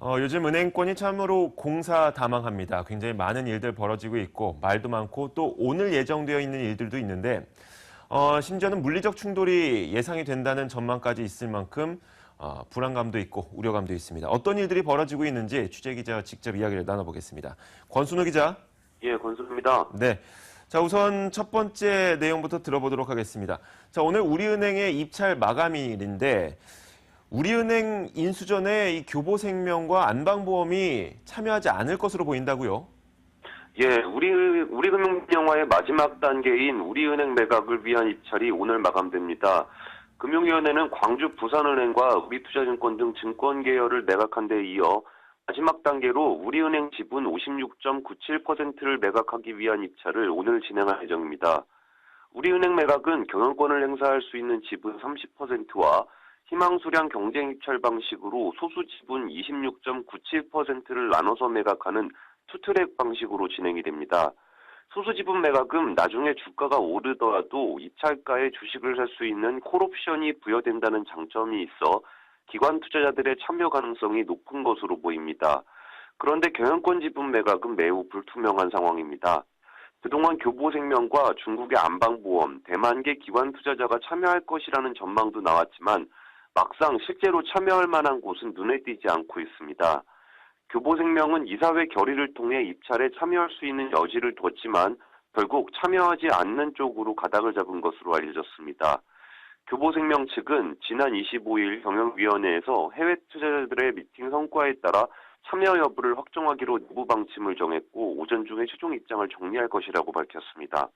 요즘 은행권이 참으로 공사다망합니다. 굉장히 많은 일들 벌어지고 있고 말도 많고 또 오늘 예정되어 있는 일들도 있는데 심지어는 물리적 충돌이 예상이 된다는 전망까지 있을 만큼 불안감도 있고 우려감도 있습니다. 어떤 일들이 벌어지고 있는지 취재기자와 직접 이야기를 나눠보겠습니다. 권순우 기자. 예, 권순우입니다. 네. 자, 우선 첫 번째 내용부터 들어보도록 하겠습니다. 자, 오늘 우리은행의 입찰 마감일인데 우리은행 인수전에 이 교보생명과 안방보험이 참여하지 않을 것으로 보인다고요? 예, 우리금융영화의 마지막 단계인 우리은행 매각을 위한 입찰이 오늘 마감됩니다. 금융위원회는 광주 부산은행과 우리투자증권 등 증권 계열을 매각한 데 이어 마지막 단계로 우리은행 지분 56.97%를 매각하기 위한 입찰을 오늘 진행할 예정입니다. 우리은행 매각은 경영권을 행사할 수 있는 지분 30%와 희망수량 경쟁 입찰 방식으로 소수 지분 26.97%를 나눠서 매각하는 투트랙 방식으로 진행이 됩니다. 소수 지분 매각은 나중에 주가가 오르더라도 입찰가에 주식을 살 수 있는 콜옵션이 부여된다는 장점이 있어 기관 투자자들의 참여 가능성이 높은 것으로 보입니다. 그런데 경영권 지분 매각은 매우 불투명한 상황입니다. 그동안 교보생명과 중국의 안방보험, 대만계 기관 투자자가 참여할 것이라는 전망도 나왔지만 막상 실제로 참여할 만한 곳은 눈에 띄지 않고 있습니다. 교보생명은 이사회 결의를 통해 입찰에 참여할 수 있는 여지를 뒀지만 결국 참여하지 않는 쪽으로 가닥을 잡은 것으로 알려졌습니다. 교보생명 측은 지난 25일 경영위원회에서 해외 투자자들의 미팅 성과에 따라 참여 여부를 확정하기로 내부 방침을 정했고 오전 중에 최종 입장을 정리할 것이라고 밝혔습니다.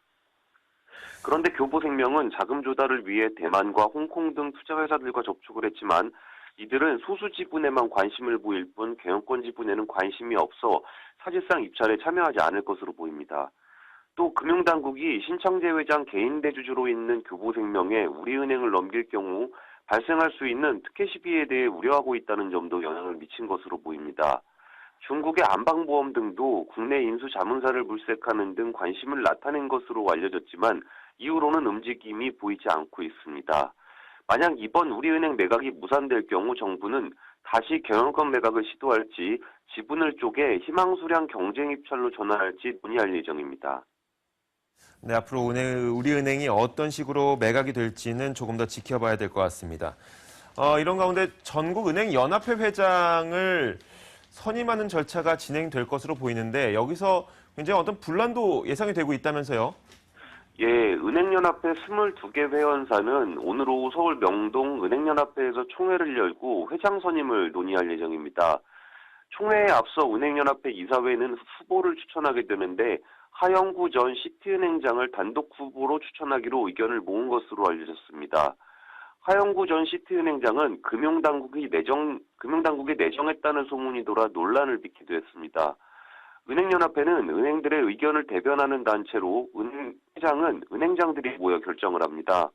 그런데 교보생명은 자금 조달을 위해 대만과 홍콩 등 투자회사들과 접촉을 했지만 이들은 소수 지분에만 관심을 보일 뿐 경영권 지분에는 관심이 없어 사실상 입찰에 참여하지 않을 것으로 보입니다. 또 금융당국이 신창재 회장 개인 대주주로 있는 교보생명에 우리은행을 넘길 경우 발생할 수 있는 특혜 시비에 대해 우려하고 있다는 점도 영향을 미친 것으로 보입니다. 중국의 안방보험 등도 국내 인수 자문사를 물색하는 등 관심을 나타낸 것으로 알려졌지만 이후로는 움직임이 보이지 않고 있습니다. 만약 이번 우리은행 매각이 무산될 경우 정부는 다시 경영권 매각을 시도할지 지분을 쪼개 희망수량 경쟁 입찰로 전환할지 논의할 예정입니다. 네, 앞으로 우리은행이 어떤 식으로 매각이 될지는 조금 더 지켜봐야 될 것 같습니다. 이런 가운데 전국은행연합회 회장을 선임하는 절차가 진행될 것으로 보이는데 여기서 굉장히 어떤 분란도 예상이 되고 있다면서요? 예, 은행연합회 22개 회원사는 오늘 오후 서울 명동 은행연합회에서 총회를 열고 회장 선임을 논의할 예정입니다. 총회에 앞서 은행연합회 이사회는 후보를 추천하게 되는데 하영구 전 시티은행장을 단독 후보로 추천하기로 의견을 모은 것으로 알려졌습니다. 하영구 전 시티은행장은 금융당국이 내정했다는 소문이 돌아 논란을 빚기도 했습니다. 은행연합회는 은행들의 의견을 대변하는 단체로 회장은 은행장들이 모여 결정을 합니다.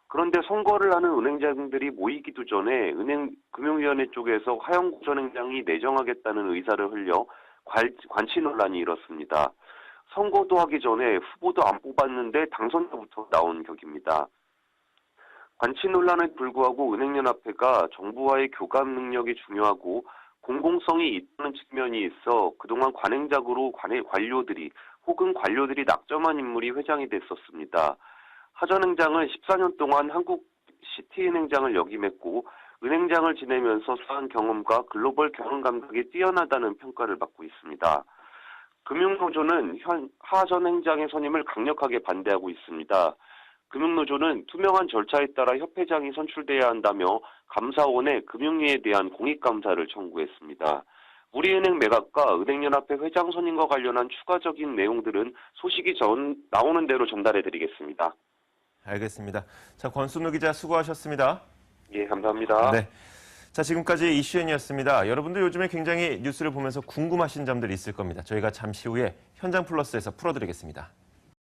그런데 선거를 하는 은행장들이 모이기도 전에 금융위원회 쪽에서 하영구 전 행장이 내정하겠다는 의사를 흘려 관치 논란이 일었습니다. 선거도 하기 전에 후보도 안 뽑았는데 당선자부터 나온 격입니다. 관치 논란에 불구하고 은행연합회가 정부와의 교감 능력이 중요하고 공공성이 있다는 측면이 있어 그동안 관행적으로 관료들이 관료들이 낙점한 인물이 회장이 됐었습니다. 하 전 행장은 14년 동안 한국시티은행장을 역임했고 은행장을 지내면서 쌓은 경험과 글로벌 경영 감각이 뛰어나다는 평가를 받고 있습니다. 금융노조는 하 전 행장의 선임을 강력하게 반대하고 있습니다. 금융노조는 투명한 절차에 따라 협회장이 선출돼야 한다며 감사원에 금융위에 대한 공익감사를 청구했습니다. 우리은행 매각과 은행연합회 회장 선임과 관련한 추가적인 내용들은 소식이 나오는 대로 전달해드리겠습니다. 알겠습니다. 자, 권순우 기자 수고하셨습니다. 예, 감사합니다. 네. 자, 지금까지 이슈엔이었습니다. 여러분들 요즘에 굉장히 뉴스를 보면서 궁금하신 점들이 있을 겁니다. 저희가 잠시 후에 현장 플러스에서 풀어드리겠습니다.